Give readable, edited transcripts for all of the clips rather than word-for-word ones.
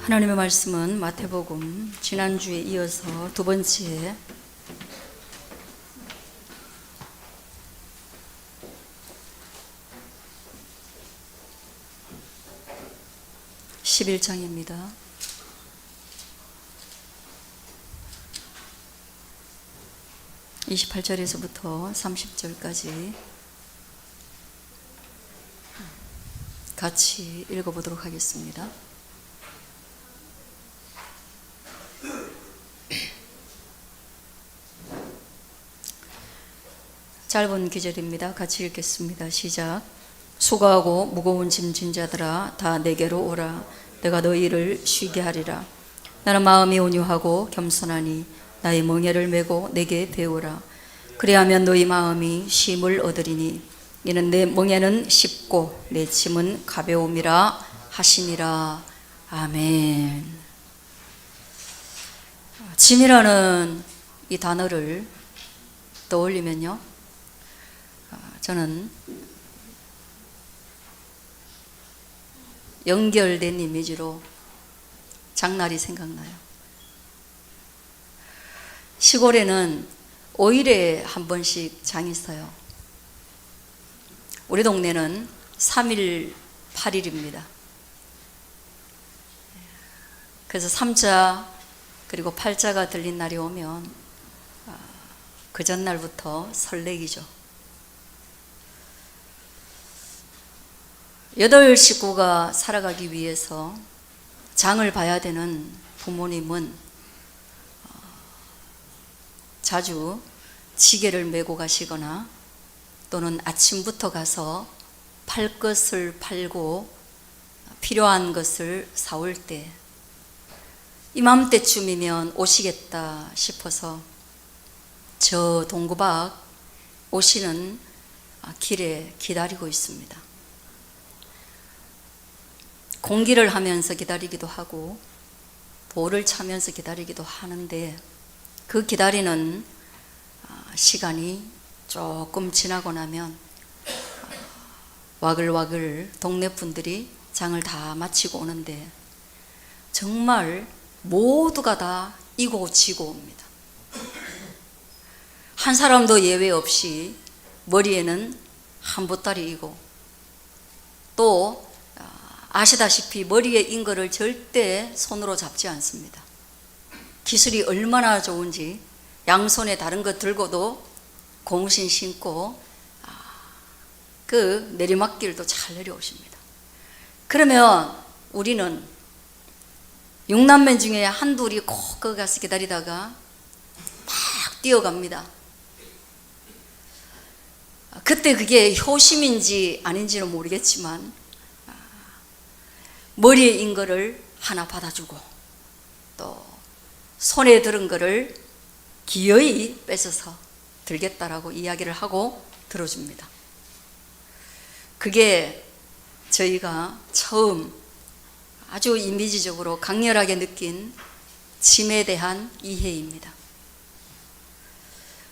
하나님의 말씀은 마태복음 지난주에 이어서 두 번째 11장입니다. (28절에서부터) (30절까지) 같이 읽어보도록 하겠습니다. 짧은 기절입니다. 같이 읽겠습니다. 시작. 수고하고 무거운 짐진 자들아 다 내게로 오라. 내가 너희를 쉬게 하리라. 나는 마음이 온유하고 겸손하니 나의 멍에를 메고 내게 배우라. 그리하면 너희 마음이 쉼을 얻으리니 이는 내 멍에는 쉽고 내 짐은 가벼움이라 하시니라. 아멘. 짐이라는 이 단어를 떠올리면요, 저는 연결된 이미지로 장날이 생각나요. 시골에는 5일에 한 번씩 장이 있어요. 우리 동네는 3일 8일입니다. 그래서 3자 그리고 8자가 들린 날이 오면 그 전날부터 설레기죠. 8 식구가 살아가기 위해서 장을 봐야 되는 부모님은 자주 지게를 메고 가시거나 또는 아침부터 가서 팔 것을 팔고 필요한 것을 사올 때 이맘때쯤이면 오시겠다 싶어서 저 동구 밖 오시는 길에 기다리고 있습니다. 공기를 하면서 기다리기도 하고 볼을 차면서 기다리기도 하는데 그 기다리는 시간이 조금 지나고 나면 와글와글 동네 분들이 장을 다 마치고 오는데 정말 모두가 다 이고 지고 옵니다. 한 사람도 예외 없이 머리에는 한 보따리 이고, 또 아시다시피 머리에 인 거를 절대 손으로 잡지 않습니다. 기술이 얼마나 좋은지 양손에 다른 거 들고도 고무신 신고 그 내리막길도 잘 내려오십니다. 그러면 우리는 6남매 중에 한둘이 꼭 거기 가서 기다리다가 막 뛰어갑니다. 그때 그게 효심인지 아닌지는 모르겠지만 머리에 인 거를 하나 받아주고 또 손에 들은 거를 기어이 뺏어서 들겠다라고 이야기를 하고 들어줍니다. 그게 저희가 처음 아주 이미지적으로 강렬하게 느낀 짐에 대한 이해입니다.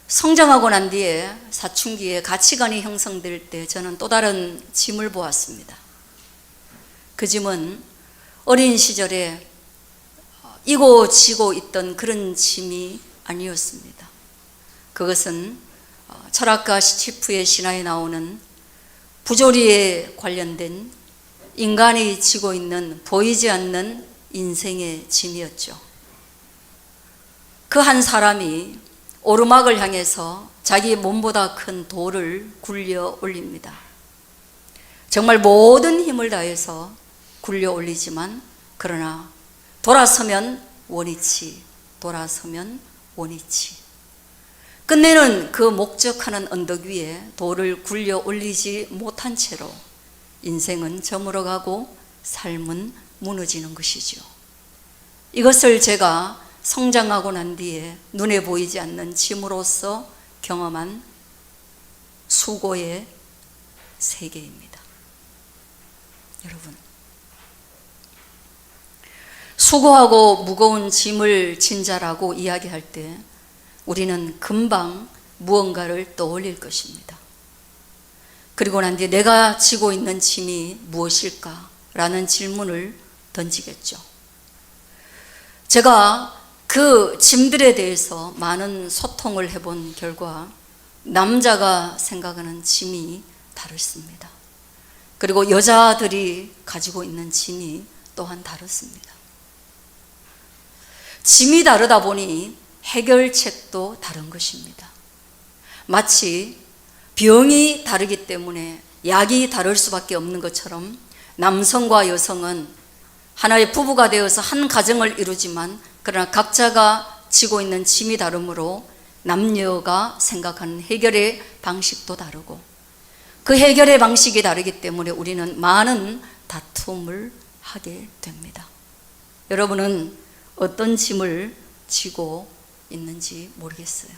성장하고 난 뒤에 사춘기에 가치관이 형성될 때 저는 또 다른 짐을 보았습니다. 그 짐은 어린 시절에 이고 지고 있던 그런 짐이 아니었습니다. 그것은 철학가 시치프의 신화에 나오는 부조리에 관련된 인간이 지고 있는 보이지 않는 인생의 짐이었죠. 그 한 사람이 오르막을 향해서 자기 몸보다 큰 돌을 굴려 올립니다. 정말 모든 힘을 다해서 굴려 올리지만 그러나 돌아서면 원위치, 돌아서면 원위치. 끝내는 그 목적하는 언덕 위에 돌을 굴려 올리지 못한 채로 인생은 저물어가고 삶은 무너지는 것이죠. 이것을 제가 성장하고 난 뒤에 눈에 보이지 않는 짐으로써 경험한 수고의 세계입니다. 여러분, 수고하고 무거운 짐을 진 자라고 이야기할 때 우리는 금방 무언가를 떠올릴 것입니다. 그리고 난 뒤에 내가 지고 있는 짐이 무엇일까? 라는 질문을 던지겠죠. 제가 그 짐들에 대해서 많은 소통을 해본 결과 남자가 생각하는 짐이 다릅니다. 그리고 여자들이 가지고 있는 짐이 또한 다릅니다. 짐이 다르다 보니 해결책도 다른 것입니다. 마치 병이 다르기 때문에 약이 다를 수밖에 없는 것처럼 남성과 여성은 하나의 부부가 되어서 한 가정을 이루지만 그러나 각자가 지고 있는 짐이 다르므로 남녀가 생각하는 해결의 방식도 다르고 그 해결의 방식이 다르기 때문에 우리는 많은 다툼을 하게 됩니다. 여러분은 어떤 짐을 지고 있는지 모르겠어요.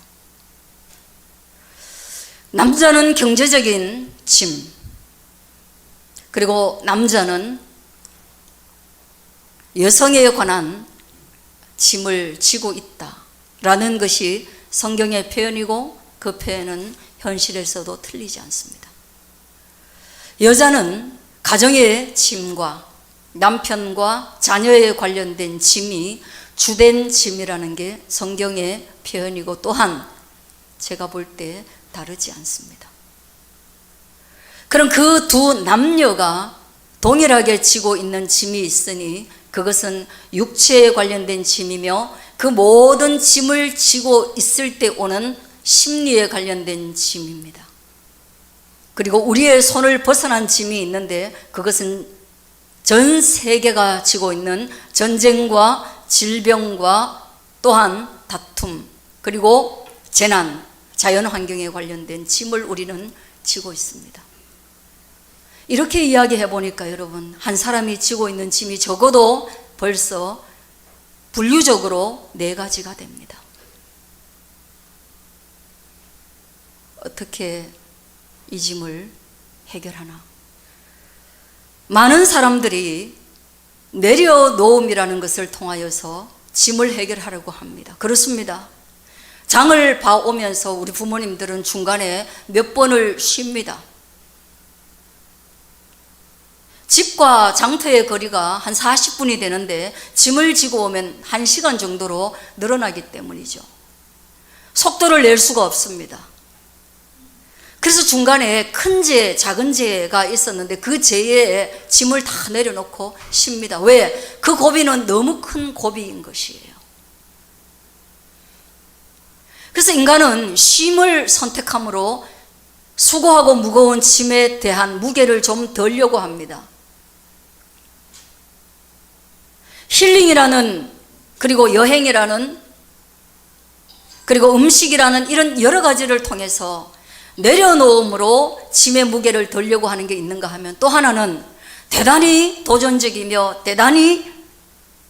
남자는 경제적인 짐, 그리고 남자는 여성에 관한 짐을 지고 있다라는 것이 성경의 표현이고 그 표현은 현실에서도 틀리지 않습니다. 여자는 가정의 짐과 남편과 자녀에 관련된 짐이 주된 짐이라는 게 성경의 표현이고 또한 제가 볼 때 다르지 않습니다. 그럼 그 두 남녀가 동일하게 지고 있는 짐이 있으니 그것은 육체에 관련된 짐이며 그 모든 짐을 지고 있을 때 오는 심리에 관련된 짐입니다. 그리고 우리의 손을 벗어난 짐이 있는데 그것은 전 세계가 지고 있는 전쟁과 질병과 또한 다툼 그리고 재난, 자연환경에 관련된 짐을 우리는 지고 있습니다. 이렇게 이야기해 보니까 여러분, 한 사람이 지고 있는 짐이 적어도 벌써 분류적으로 4가지가 됩니다. 어떻게 이 짐을 해결하나? 많은 사람들이 내려놓음이라는 것을 통하여서 짐을 해결하려고 합니다. 그렇습니다. 장을 봐오면서 우리 부모님들은 중간에 몇 번을 쉽니다. 집과 장터의 거리가 한 40분이 되는데 짐을 지고 오면 1시간 정도로 늘어나기 때문이죠. 속도를 낼 수가 없습니다. 그래서 중간에 큰 재, 작은 재가 있었는데 그 재에 짐을 다 내려놓고 쉽니다. 왜? 그 고비는 너무 큰 고비인 것이에요. 그래서 인간은 쉼을 선택함으로 수고하고 무거운 짐에 대한 무게를 좀 덜려고 합니다. 힐링이라는, 그리고 여행이라는, 그리고 음식이라는 이런 여러 가지를 통해서 내려놓음으로 짐의 무게를 덜려고 하는 게 있는가 하면, 또 하나는 대단히 도전적이며 대단히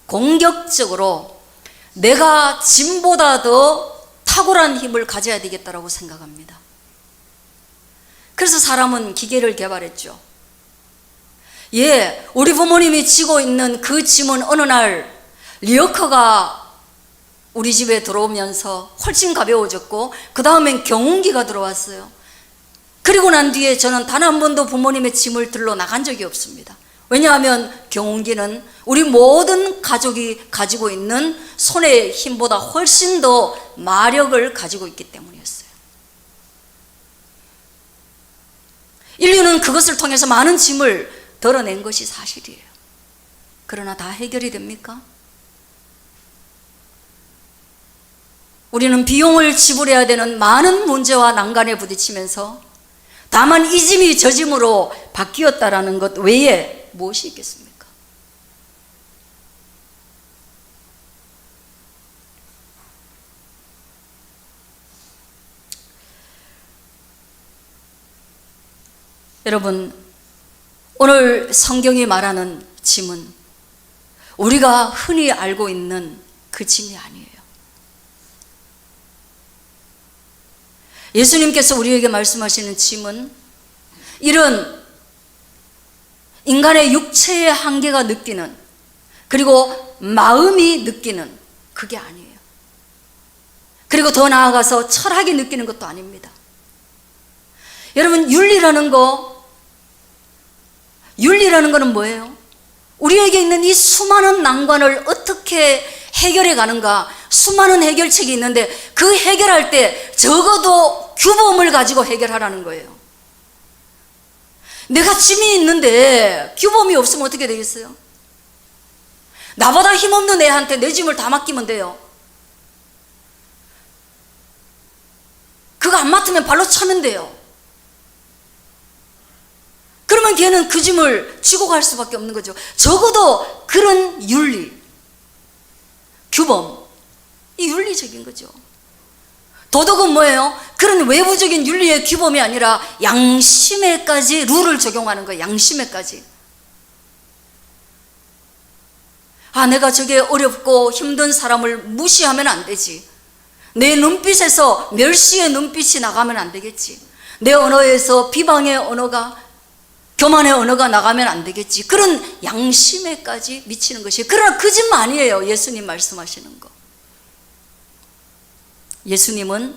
공격적으로 내가 짐보다 더 탁월한 힘을 가져야 되겠다라고 생각합니다. 그래서 사람은 기계를 개발했죠. 우리 부모님이 지고 있는 그 짐은 어느 날 리어커가 우리 집에 들어오면서 훨씬 가벼워졌고 그 다음엔 경운기가 들어왔어요. 그리고 난 뒤에 저는 단 한 번도 부모님의 짐을 들러 나간 적이 없습니다. 왜냐하면 경운기는 우리 모든 가족이 가지고 있는 손의 힘보다 훨씬 더 마력을 가지고 있기 때문이었어요. 인류는 그것을 통해서 많은 짐을 덜어낸 것이 사실이에요. 그러나 다 해결이 됩니까? 우리는 비용을 지불해야 되는 많은 문제와 난관에 부딪히면서 다만 이 짐이 저 짐으로 바뀌었다라는 것 외에 무엇이 있겠습니까? 여러분, 오늘 성경이 말하는 짐은 우리가 흔히 알고 있는 그 짐이 아니에요. 예수님께서 우리에게 말씀하시는 짐은 이런 인간의 육체의 한계가 느끼는, 그리고 마음이 느끼는 그게 아니에요. 그리고 더 나아가서 철학이 느끼는 것도 아닙니다. 여러분, 윤리라는 거는 뭐예요? 우리에게 있는 이 수많은 난관을 어떻게 해결해 가는가? 수많은 해결책이 있는데 그 해결할 때 적어도 규범을 가지고 해결하라는 거예요. 내가 짐이 있는데 규범이 없으면 어떻게 되겠어요? 나보다 힘없는 애한테 내 짐을 다 맡기면 돼요. 그거 안 맡으면 발로 차면 돼요. 그러면 걔는 그 짐을 지고 갈 수밖에 없는 거죠. 적어도 그런 윤리, 규범, 이 윤리적인 거죠. 도덕은 뭐예요? 그런 외부적인 윤리의 규범이 아니라 양심에까지 룰을 적용하는 거예요. 양심에까지. 내가 저게 어렵고 힘든 사람을 무시하면 안 되지. 내 눈빛에서 멸시의 눈빛이 나가면 안 되겠지. 내 언어에서 비방의 언어가, 교만의 언어가 나가면 안 되겠지. 그런 양심에까지 미치는 것이. 그러나 그 짐 아니에요. 예수님 말씀하시는 거. 예수님은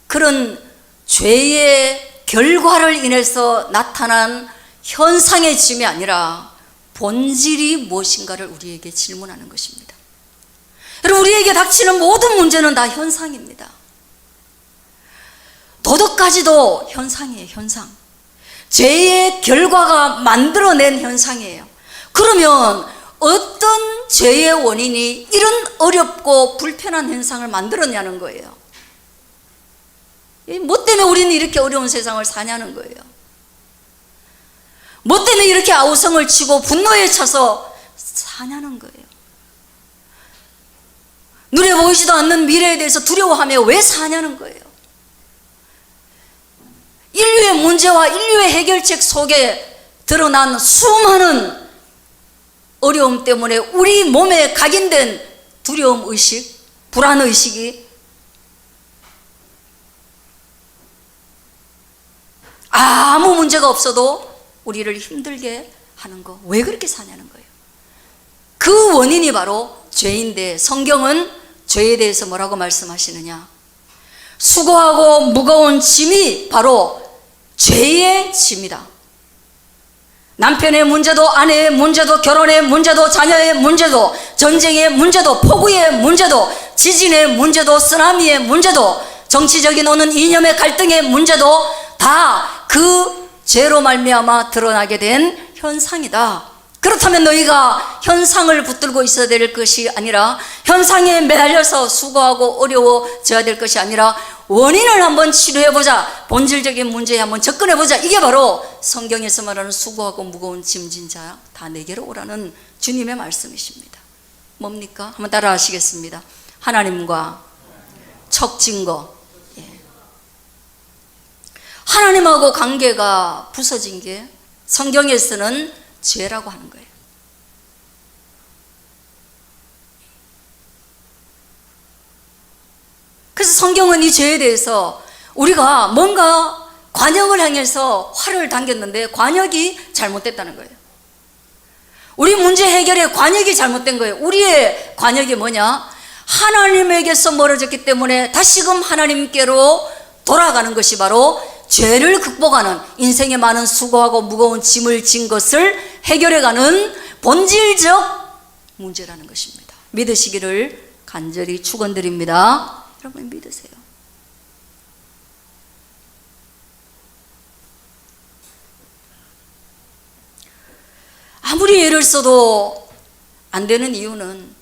그런 죄의 결과를 인해서 나타난 현상의 짐이 아니라 본질이 무엇인가를 우리에게 질문하는 것입니다. 여러분, 우리에게 닥치는 모든 문제는 다 현상입니다. 도덕까지도 현상이에요. 현상. 죄의 결과가 만들어낸 현상이에요. 그러면 어떤 죄의 원인이 이런 어렵고 불편한 현상을 만들었냐는 거예요. 뭐 때문에 우리는 이렇게 어려운 세상을 사냐는 거예요. 뭐 때문에 이렇게 아우성을 치고 분노에 차서 사냐는 거예요. 눈에 보이지도 않는 미래에 대해서 두려워하며 왜 사냐는 거예요. 인류의 문제와 인류의 해결책 속에 드러난 수많은 어려움 때문에 우리 몸에 각인된 두려움의식, 불안의식이 아무 문제가 없어도 우리를 힘들게 하는 거. 왜 그렇게 사냐는 거예요. 그 원인이 바로 죄인데, 성경은 죄에 대해서 뭐라고 말씀하시느냐? 수고하고 무거운 짐이 바로 죄의 짐이다. 남편의 문제도, 아내의 문제도, 결혼의 문제도, 자녀의 문제도, 전쟁의 문제도, 폭우의 문제도, 지진의 문제도, 쓰나미의 문제도, 정치적인 오는 이념의 갈등의 문제도 다 그 죄로 말미암아 드러나게 된 현상이다. 그렇다면 너희가 현상을 붙들고 있어야 될 것이 아니라, 현상에 매달려서 수고하고 어려워져야 될 것이 아니라 원인을 한번 치료해보자, 본질적인 문제에 한번 접근해보자. 이게 바로 성경에서 말하는 수고하고 무거운 짐진 자 다 내게로 오라는 주님의 말씀이십니다. 뭡니까? 한번 따라 하시겠습니다. 하나님과 척진 거. 하나님하고 관계가 부서진 게 성경에서는 죄라고 하는 거예요. 그래서 성경은 이 죄에 대해서 우리가 뭔가 관역을 향해서 활을 당겼는데 관역이 잘못됐다는 거예요. 우리 문제 해결의 관역이 잘못된 거예요. 우리의 관역이 뭐냐? 하나님에게서 멀어졌기 때문에 다시금 하나님께로 돌아가는 것이 바로 죄를 극복하는, 인생에 많은 수고하고 무거운 짐을 진 것을 해결해가는 본질적 문제라는 것입니다. 믿으시기를 간절히 축원드립니다. 여러분 믿으세요. 아무리 애를 써도 안 되는 이유는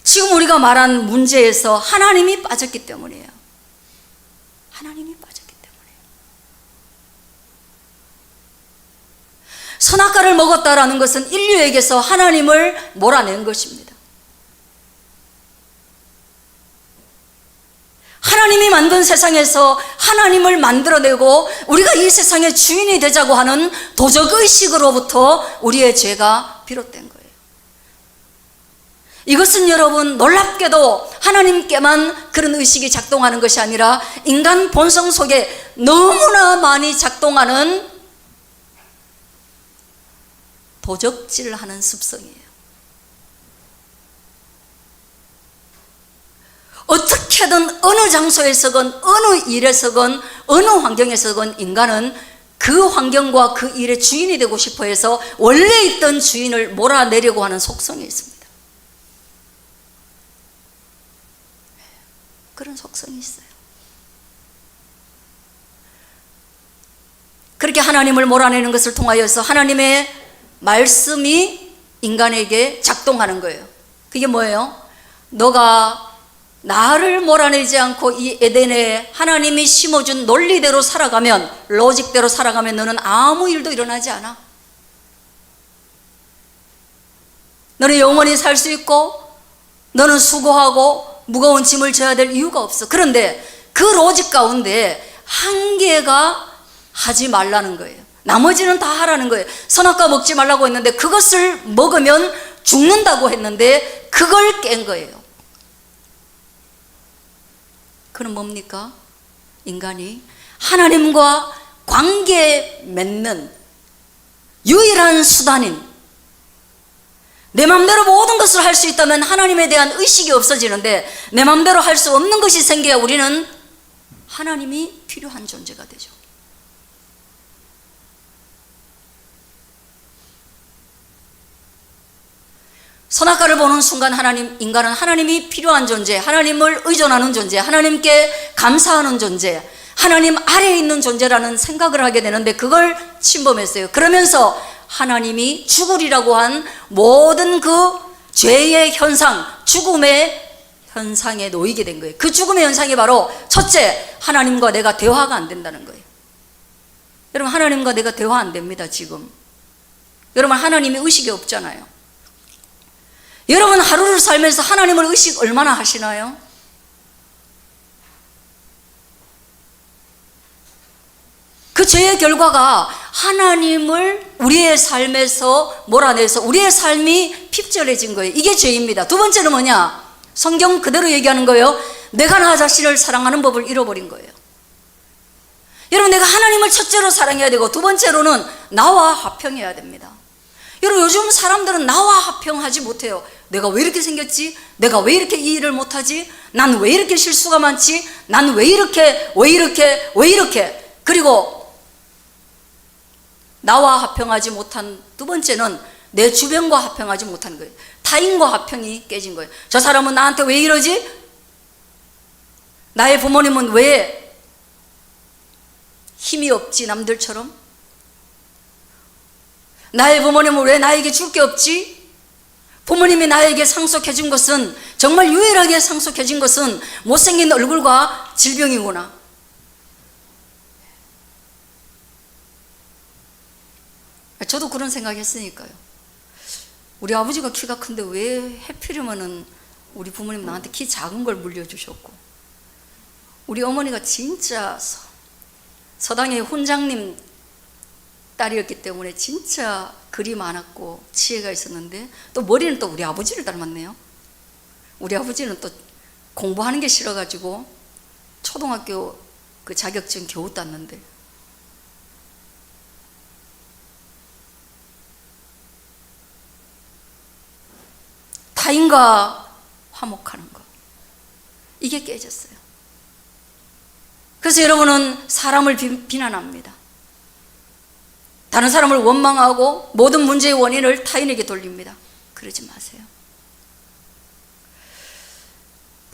지금 우리가 말한 문제에서 하나님이 빠졌기 때문이에요. 하나님이 빠졌기 때문에. 선악과를 먹었다라는 것은 인류에게서 하나님을 몰아낸 것입니다. 하나님이 만든 세상에서 하나님을 만들어내고 우리가 이 세상의 주인이 되자고 하는 도적의식으로부터 우리의 죄가 비롯된 거예요. 이것은 여러분 놀랍게도 하나님께만 그런 의식이 작동하는 것이 아니라 인간 본성 속에 너무나 많이 작동하는 도적질하는 습성이에요. 어떻게든 어느 장소에서건 어느 일에서건 어느 환경에서건 인간은 그 환경과 그 일의 주인이 되고 싶어 해서 원래 있던 주인을 몰아내려고 하는 속성이 있습니다. 그런 속성이 있어요. 그렇게 하나님을 몰아내는 것을 통하여서 하나님의 말씀이 인간에게 작동하는 거예요. 그게 뭐예요? 너가 나를 몰아내지 않고 이 에덴에 하나님이 심어준 논리대로 살아가면, 로직대로 살아가면 너는 아무 일도 일어나지 않아. 너는 영원히 살 수 있고 너는 수고하고 무거운 짐을 져야 될 이유가 없어. 그런데 그 로직 가운데 한 개가 하지 말라는 거예요. 나머지는 다 하라는 거예요. 선악과 먹지 말라고 했는데 그것을 먹으면 죽는다고 했는데 그걸 깬 거예요. 그럼 뭡니까? 인간이 하나님과 관계 맺는 유일한 수단인, 내 맘대로 모든 것을 할 수 있다면 하나님에 대한 의식이 없어지는데 내 맘대로 할 수 없는 것이 생겨야 우리는 하나님이 필요한 존재가 되죠. 선악과를 보는 순간 인간은 하나님이 필요한 존재, 하나님을 의존하는 존재, 하나님께 감사하는 존재, 하나님 아래에 있는 존재라는 생각을 하게 되는데 그걸 침범했어요. 그러면서 하나님이 죽으리라고 한 모든 그 죄의 현상, 죽음의 현상에 놓이게 된 거예요. 그 죽음의 현상이 바로 첫째, 하나님과 내가 대화가 안 된다는 거예요. 여러분, 하나님과 내가 대화 안 됩니다. 지금 여러분, 하나님의 의식이 없잖아요. 여러분, 하루를 살면서 하나님을 의식 얼마나 하시나요? 그 죄의 결과가 하나님을 우리의 삶에서 몰아내서 우리의 삶이 핍절해진 거예요. 이게 죄입니다. 두 번째는 뭐냐? 성경 그대로 얘기하는 거예요. 내가 나 자신을 사랑하는 법을 잃어버린 거예요. 여러분, 내가 하나님을 첫째로 사랑해야 되고 두 번째로는 나와 화평해야 됩니다. 여러분, 요즘 사람들은 나와 화평하지 못해요. 내가 왜 이렇게 생겼지? 내가 왜 이렇게 이 일을 못하지? 난 왜 이렇게 실수가 많지? 난 왜 이렇게 그리고 나와 화평하지 못한 두 번째는 내 주변과 화평하지 못한 거예요. 타인과 화평이 깨진 거예요. 저 사람은 나한테 왜 이러지? 나의 부모님은 왜 힘이 없지 남들처럼? 나의 부모님은 왜 나에게 줄 게 없지? 부모님이 나에게 상속해 준 것은, 정말 유일하게 상속해 준 것은 못생긴 얼굴과 질병이구나. 저도 그런 생각했으니까요. 우리 아버지가 키가 큰데 왜 하필이면은 우리 부모님 나한테 키 작은 걸 물려주셨고, 우리 어머니가 진짜 서당의 훈장님 딸이었기 때문에 진짜 글이 많았고 지혜가 있었는데, 또 머리는 또 우리 아버지를 닮았네요. 우리 아버지는 또 공부하는 게 싫어가지고 초등학교 그 자격증 겨우 땄는데, 타인과 화목하는 거, 이게 깨졌어요. 그래서 여러분은 사람을 비난합니다. 다른 사람을 원망하고 모든 문제의 원인을 타인에게 돌립니다. 그러지 마세요.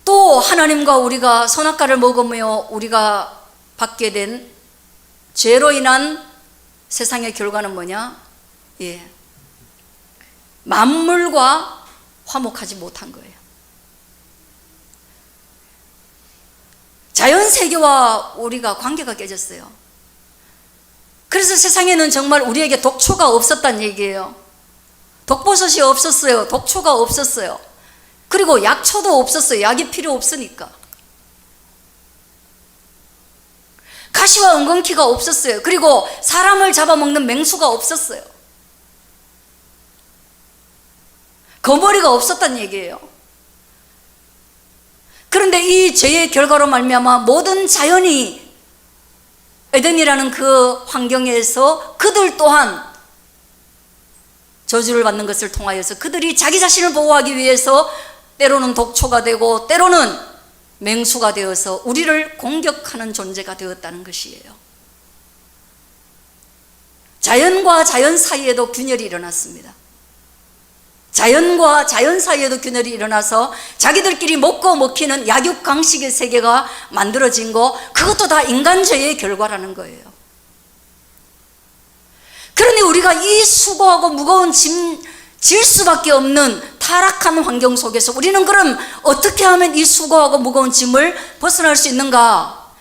또 하나님과 우리가 선악과를 먹으며 우리가 받게 된 죄로 인한 세상의 결과는 뭐냐? 만물과 화목하지 못한 거예요. 자연 세계와 우리가 관계가 깨졌어요. 그래서 세상에는 정말 우리에게 독초가 없었단 얘기예요. 독버섯이 없었어요. 독초가 없었어요. 그리고 약초도 없었어요. 약이 필요 없으니까. 가시와 엉겅퀴가 없었어요. 그리고 사람을 잡아먹는 맹수가 없었어요. 거머리가 없었단 얘기예요. 그런데 이 죄의 결과로 말미암아 모든 자연이 에덴이라는 그 환경에서 그들 또한 저주를 받는 것을 통하여서 그들이 자기 자신을 보호하기 위해서 때로는 독초가 되고 때로는 맹수가 되어서 우리를 공격하는 존재가 되었다는 것이에요. 자연과 자연 사이에도 균열이 일어났습니다. 자연과 자연 사이에도 균열이 일어나서 자기들끼리 먹고 먹히는 약육강식의 세계가 만들어진 거, 그것도 다 인간죄의 결과라는 거예요. 그러니 우리가 이 수고하고 무거운 짐 질 수밖에 없는 타락한 환경 속에서 우리는 그럼 어떻게 하면 이 수고하고 무거운 짐을 벗어날 수 있는가?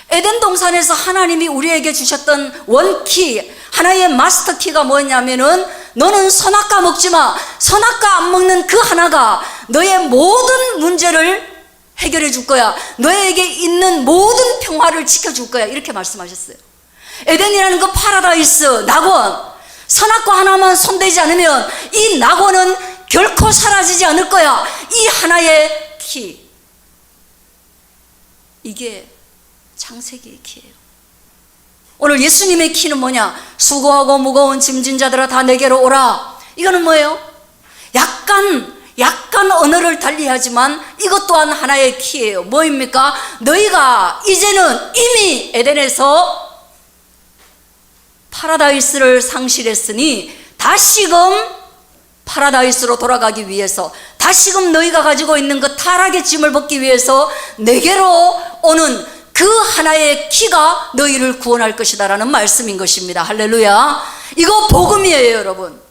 에덴 동산에서 하나님이 우리에게 주셨던 원키, 하나의 마스터 키가 뭐냐면은, 너는 선악과 먹지 마. 선악과 안 먹는 그 하나가 너의 모든 문제를 해결해 줄 거야. 너에게 있는 모든 평화를 지켜줄 거야. 이렇게 말씀하셨어요. 에덴이라는 그 파라다이스, 낙원, 선악과 하나만 손대지 않으면 이 낙원은 결코 사라지지 않을 거야. 이 하나의 키, 이게 창세기의 키예요. 오늘 예수님의 키는 뭐냐? 수고하고 무거운 짐진 자들아 다 내게로 오라. 이거는 뭐예요? 약간 언어를 달리하지만 이것 또한 하나의 키예요. 뭐입니까? 너희가 이제는 이미 에덴에서 파라다이스를 상실했으니 다시금 파라다이스로 돌아가기 위해서, 다시금 너희가 가지고 있는 그 타락의 짐을 벗기 위해서 내게로 오는 그 하나의 키가 너희를 구원할 것이다 라는 말씀인 것입니다. 할렐루야. 이거 복음이에요, 여러분.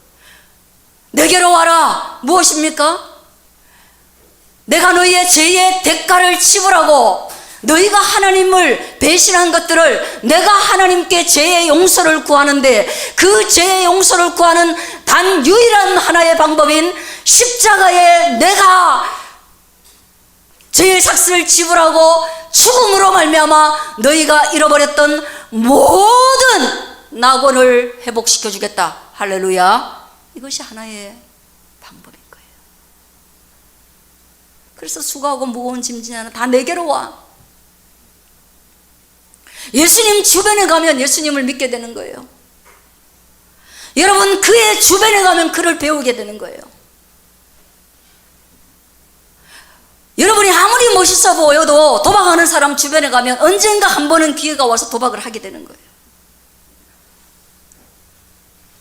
내게로 와라. 무엇입니까? 내가 너희의 죄의 대가를 지불하고, 너희가 하나님을 배신한 것들을 내가 하나님께 죄의 용서를 구하는데, 그 죄의 용서를 구하는 단 유일한 하나의 방법인 십자가에 내가 죄의 삭스를 지불하고 죽음으로 말미암아 너희가 잃어버렸던 모든 낙원을 회복시켜 주겠다. 할렐루야. 이것이 하나의 방법인 거예요. 그래서 수고하고 무거운 짐진 자는 다 내게로 와. 예수님 주변에 가면 예수님을 믿게 되는 거예요. 여러분, 그의 주변에 가면 그를 배우게 되는 거예요. 여러분이 아무리 멋있어 보여도 도박하는 사람 주변에 가면 언젠가 한 번은 기회가 와서 도박을 하게 되는 거예요.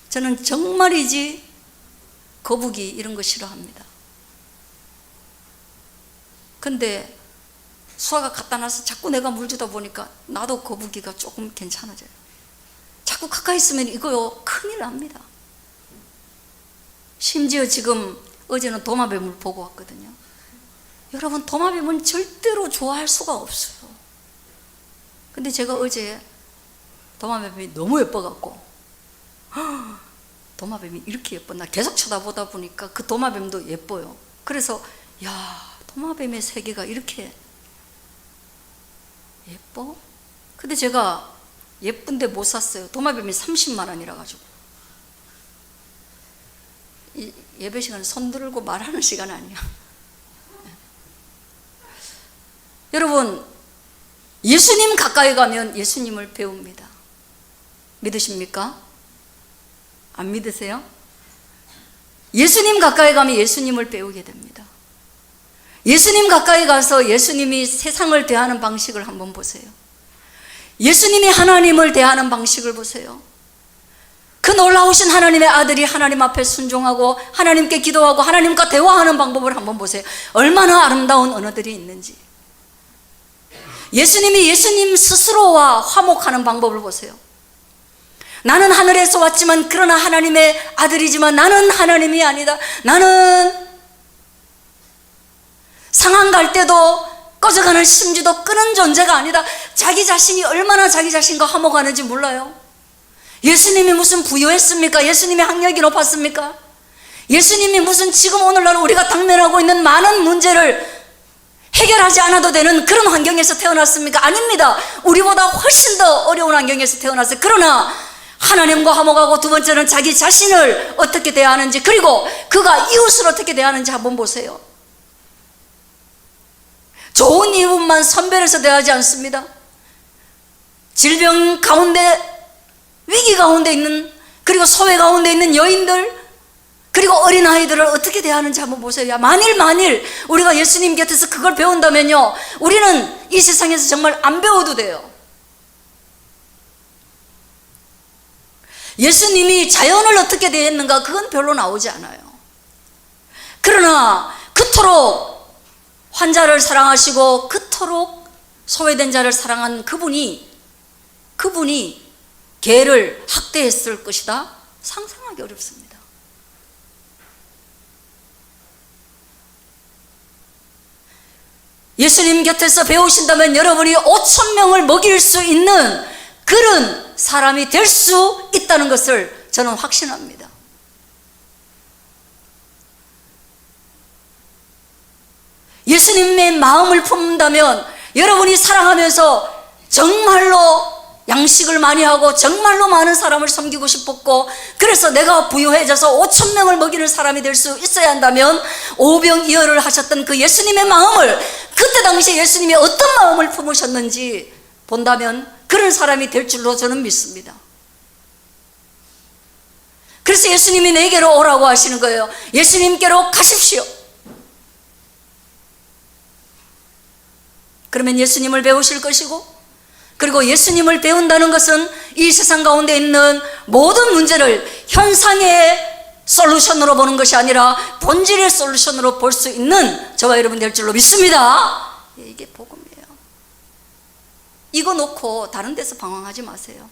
저는 정말이지 거북이 이런 거 싫어합니다. 근데 수아가 갖다 놔서 자꾸 내가 물 주다 보니까 나도 거북이가 조금 괜찮아져요. 자꾸 가까이 있으면 이거요, 큰일 납니다. 심지어 지금 어제는 도마뱀을 보고 왔거든요. 여러분, 도마뱀은 절대로 좋아할 수가 없어요. 근데 제가 어제 도마뱀이 너무 예뻐갖고, 도마뱀이 이렇게 예뻤나 계속 쳐다보다 보니까 그 도마뱀도 예뻐요. 그래서 야, 도마뱀의 세계가 이렇게 예뻐? 근데 제가 예쁜데 못 샀어요. 도마뱀이 30만 원이라 가지고. 이 예배 시간에 손 들고 말하는 시간 아니야. 여러분, 예수님 가까이 가면 예수님을 배웁니다. 믿으십니까? 안 믿으세요? 예수님 가까이 가면 예수님을 배우게 됩니다. 예수님 가까이 가서 예수님이 세상을 대하는 방식을 한번 보세요. 예수님이 하나님을 대하는 방식을 보세요. 그 놀라우신 하나님의 아들이 하나님 앞에 순종하고 하나님께 기도하고 하나님과 대화하는 방법을 한번 보세요. 얼마나 아름다운 언어들이 있는지. 예수님이 예수님 스스로와 화목하는 방법을 보세요. 나는 하늘에서 왔지만 그러나 하나님의 아들이지만 나는 하나님이 아니다. 나는 상한 갈 때도 꺼져가는 심지도 끄는 존재가 아니다. 자기 자신이 얼마나 자기 자신과 화목하는지 몰라요. 예수님이 무슨 부유했습니까? 예수님이 학력이 높았습니까? 예수님이 무슨 지금 오늘날 우리가 당면하고 있는 많은 문제를 해결하지 않아도 되는 그런 환경에서 태어났습니까? 아닙니다. 우리보다 훨씬 더 어려운 환경에서 태어났어요. 그러나 하나님과 화목하고, 두 번째는 자기 자신을 어떻게 대하는지, 그리고 그가 이웃을 어떻게 대하는지 한번 보세요. 좋은 이웃만 선별해서 대하지 않습니다. 질병 가운데, 위기 가운데 있는, 그리고 소외 가운데 있는 여인들, 그리고 어린아이들을 어떻게 대하는지 한번 보세요. 만일 우리가 예수님 곁에서 그걸 배운다면요, 우리는 이 세상에서 정말 안 배워도 돼요. 예수님이 자연을 어떻게 대했는가, 그건 별로 나오지 않아요. 그러나 그토록 환자를 사랑하시고 그토록 소외된 자를 사랑한 그분이 개를 학대했을 것이다? 상상하기 어렵습니다. 예수님 곁에서 배우신다면 여러분이 5,000명을 먹일 수 있는 그런 사람이 될 수 있다는 것을 저는 확신합니다. 예수님의 마음을 품는다면 여러분이 사랑하면서 정말로 양식을 많이 하고 정말로 많은 사람을 섬기고 싶었고, 그래서 내가 부유해져서 5,000명을 먹이는 사람이 될 수 있어야 한다면 오병이어를 하셨던 그 예수님의 마음을, 그때 당시에 예수님이 어떤 마음을 품으셨는지 본다면 그런 사람이 될 줄로 저는 믿습니다. 그래서 예수님이 내게로 오라고 하시는 거예요. 예수님께로 가십시오. 그러면 예수님을 배우실 것이고, 그리고 예수님을 배운다는 것은 이 세상 가운데 있는 모든 문제를 현상의 솔루션으로 보는 것이 아니라 본질의 솔루션으로 볼 수 있는 저와 여러분 될 줄로 믿습니다. 이게 복음이에요. 이거 놓고 다른 데서 방황하지 마세요.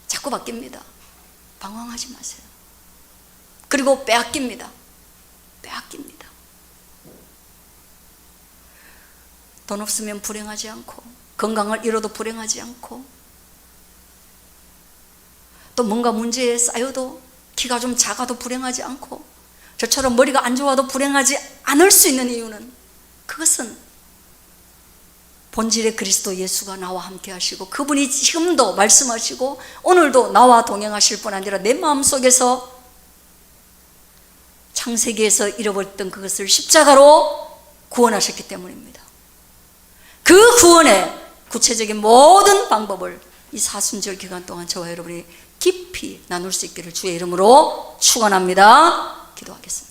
자꾸 바뀝니다. 방황하지 마세요. 그리고 빼앗깁니다. 돈 없으면 불행하지 않고, 건강을 잃어도 불행하지 않고, 또 뭔가 문제에 쌓여도 키가 좀 작아도 불행하지 않고, 저처럼 머리가 안 좋아도 불행하지 않을 수 있는 이유는, 그것은 본질의 그리스도 예수가 나와 함께 하시고, 그분이 지금도 말씀하시고 오늘도 나와 동행하실 뿐 아니라 내 마음속에서 창세기에서 잃어버렸던 그것을 십자가로 구원하셨기 때문입니다. 그 구원의 구체적인 모든 방법을 이 사순절 기간 동안 저와 여러분이 깊이 나눌 수 있기를 주의 이름으로 축원합니다. 기도하겠습니다.